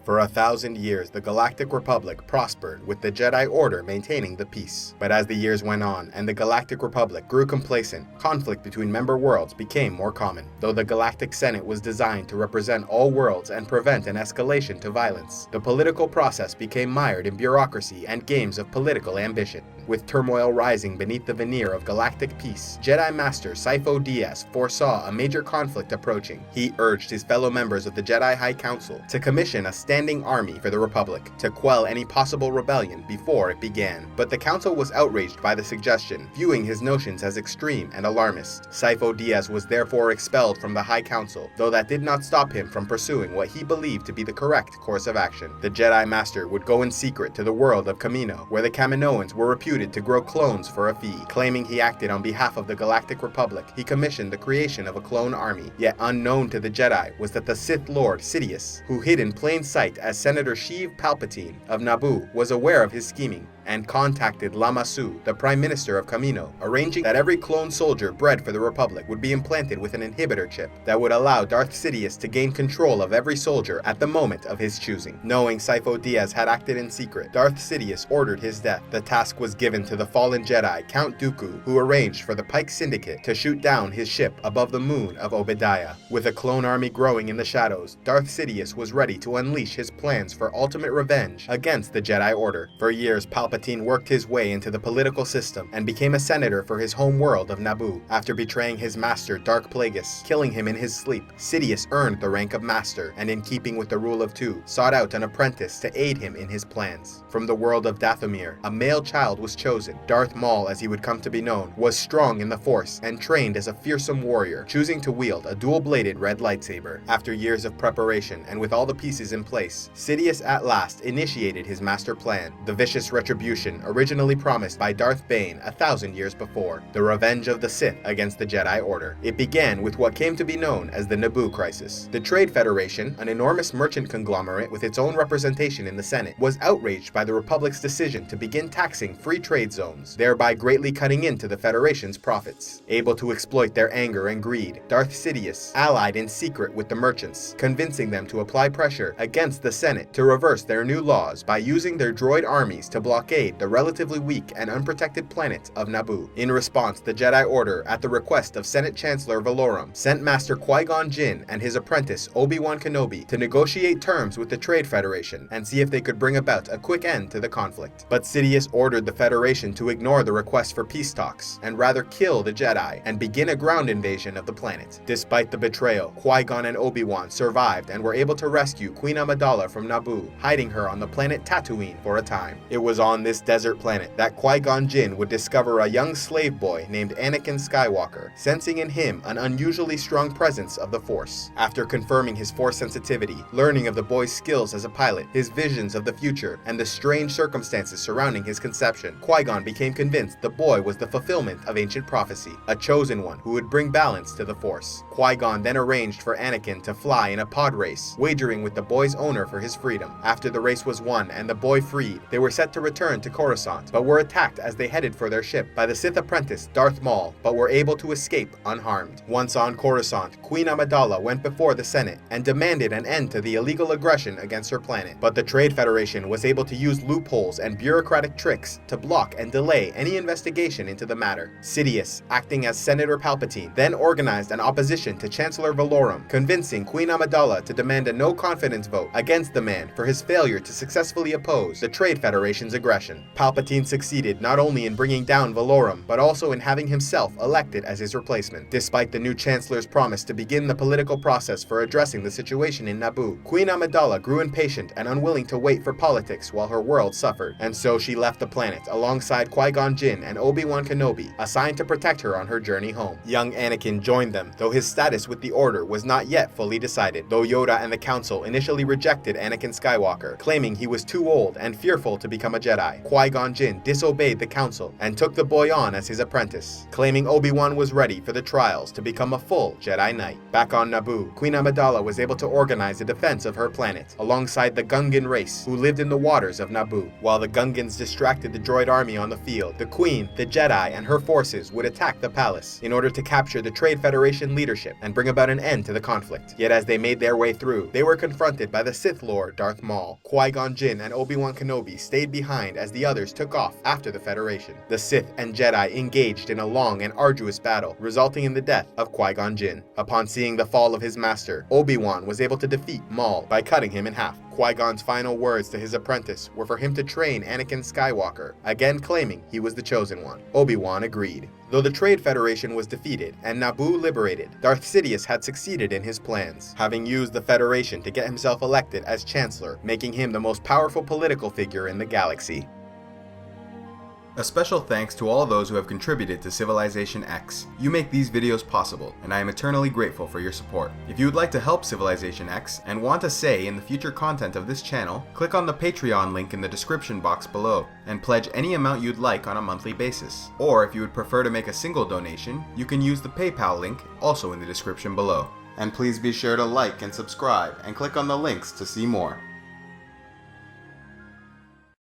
For 1,000 years, the Galactic Republic prospered, with the Jedi Order maintaining the peace. But as the years went on and the Galactic Republic grew complacent, conflict between member worlds became more common. Though the Galactic Senate was designed to represent all worlds and prevent an escalation to violence, the political process became mired in bureaucracy and games of political ambition. With turmoil rising beneath the veneer of galactic peace, Jedi Master Sifo Dyas foresaw a major conflict approaching. He urged his fellow members of the Jedi High Council to commission a standing army for the Republic, to quell any possible rebellion before it began. But the Council was outraged by the suggestion, viewing his notions as extreme and alarmist. Sifo Dyas was therefore expelled from the High Council, though that did not stop him from pursuing what he believed to be the correct course of action. The Jedi Master would go in secret to the world of Kamino, where the Kaminoans were reputed to grow clones for a fee. Claiming he acted on behalf of the Galactic Republic, he commissioned the creation of a clone army. Yet unknown to the Jedi was that the Sith Lord Sidious, who hid in plain sight as Senator Sheev Palpatine of Naboo, was aware of his scheming and contacted Lama Su, the Prime Minister of Kamino, arranging that every clone soldier bred for the Republic would be implanted with an inhibitor chip that would allow Darth Sidious to gain control of every soldier at the moment of his choosing. Knowing Sifo Dyas had acted in secret, Darth Sidious ordered his death. The task was given to the fallen Jedi Count Dooku, who arranged for the Pike Syndicate to shoot down his ship above the moon of Obadiah. With a clone army growing in the shadows, Darth Sidious was ready to unleash his plans for ultimate revenge against the Jedi Order. For years, Palpatine worked his way into the political system and became a senator for his home world of Naboo. After betraying his master, Dark Plagueis, killing him in his sleep, Sidious earned the rank of master, and in keeping with the rule of two, sought out an apprentice to aid him in his plans. From the world of Dathomir, a male child was chosen. Darth Maul, as he would come to be known, was strong in the Force and trained as a fearsome warrior, choosing to wield a dual-bladed red lightsaber. After years of preparation and with all the pieces in place, Sidious at last initiated his master plan, the vicious retribution originally promised by Darth Bane 1,000 years before, the revenge of the Sith against the Jedi Order. It began with what came to be known as the Naboo Crisis. The Trade Federation, an enormous merchant conglomerate with its own representation in the Senate, was outraged by the Republic's decision to begin taxing free trade zones, thereby greatly cutting into the Federation's profits. Able to exploit their anger and greed, Darth Sidious allied in secret with the merchants, convincing them to apply pressure against the Senate to reverse their new laws by using their droid armies to blockade the relatively weak and unprotected planet of Naboo. In response, the Jedi Order, at the request of Senate Chancellor Valorum, sent Master Kwi Gon Jinn and his apprentice Obi Wan Kenobe to negotiate terms with the Trade Federation and see if they could bring about a quick end to the conflict. But Sidious ordered the Federation to ignore the request for peace talks and rather kill the Jedi and begin a ground invasion of the planet. Despite the betrayal, Kwi Gon and Obi Wan survived and were able to rescue Queen Amidala from Naboo, hiding her on the planet Tatooine for a time. It was on this desert planet that Kwi Gon Jinn would discover a young slave boy named Anakin Skywalker, sensing in him an unusually strong presence of the Force. After confirming his Force sensitivity, learning of the boy's skills as a pilot, his visions of the future, and the strange circumstances surrounding his conception, Kwi Gon became convinced the boy was the fulfillment of ancient prophecy, a chosen one who would bring balance to the Force. Kwi Gon then arranged for Anakin to fly in a pod race, wagering with the boy's owner for his freedom. After the race was won and the boy freed, they were set to return to Coruscant, but were attacked as they headed for their ship by the Sith apprentice Darth Maul, but were able to escape unharmed. Once on Coruscant, Queen Amidala went before the Senate and demanded an end to the illegal aggression against her planet. But the Trade Federation was able to use loopholes and bureaucratic tricks to block and delay any investigation into the matter. Sidious, acting as Senator Palpatine, then organized an opposition to Chancellor Valorum, convincing Queen Amidala to demand a no-confidence vote against the man for his failure to successfully oppose the Trade Federation's aggression. Palpatine succeeded not only in bringing down Valorum, but also in having himself elected as his replacement. Despite the new Chancellor's promise to begin the political process for addressing the situation in Naboo, Queen Amidala grew impatient and unwilling to wait for politics while her world suffered, and so she left the planet alongside Kwi Gon Jinn and Obi Wan Kenobe, assigned to protect her on her journey home. Young Anakin joined them, though his status with the Order was not yet fully decided, though Yoda and the Council initially rejected Anakin Skywalker, claiming he was too old and fearful to become a Jedi. Jedi, Kwi Gon Jinn disobeyed the council and took the boy on as his apprentice, claiming Obi-Wan was ready for the trials to become a full Jedi Knight. Back on Naboo, Queen Amidala was able to organize the defense of her planet, alongside the Gungan race who lived in the waters of Naboo. While the Gungans distracted the droid army on the field, the Queen, the Jedi, and her forces would attack the palace in order to capture the Trade Federation leadership and bring about an end to the conflict. Yet as they made their way through, they were confronted by the Sith Lord Darth Maul. Kwi Gon Jinn and Obi Wan Kenobe stayed behind as the others took off after the Federation. The Sith and Jedi engaged in a long and arduous battle, resulting in the death of Kwi Gon Jinn. Upon seeing the fall of his master, Obi-Wan was able to defeat Maul by cutting him in half. Qui-Gon's final words to his apprentice were for him to train Anakin Skywalker, again claiming he was the chosen one. Obi-Wan agreed. Though the Trade Federation was defeated and Naboo liberated, Darth Sidious had succeeded in his plans, having used the Federation to get himself elected as Chancellor, making him the most powerful political figure in the galaxy. A special thanks to all those who have contributed to CivilizationEx. You make these videos possible, and I am eternally grateful for your support. If you would like to help CivilizationEx and want a say in the future content of this channel, click on the Patreon link in the description box below, and pledge any amount you'd like on a monthly basis. Or if you would prefer to make a single donation, you can use the PayPal link, also in the description below. And please be sure to like and subscribe, and click on the links to see more.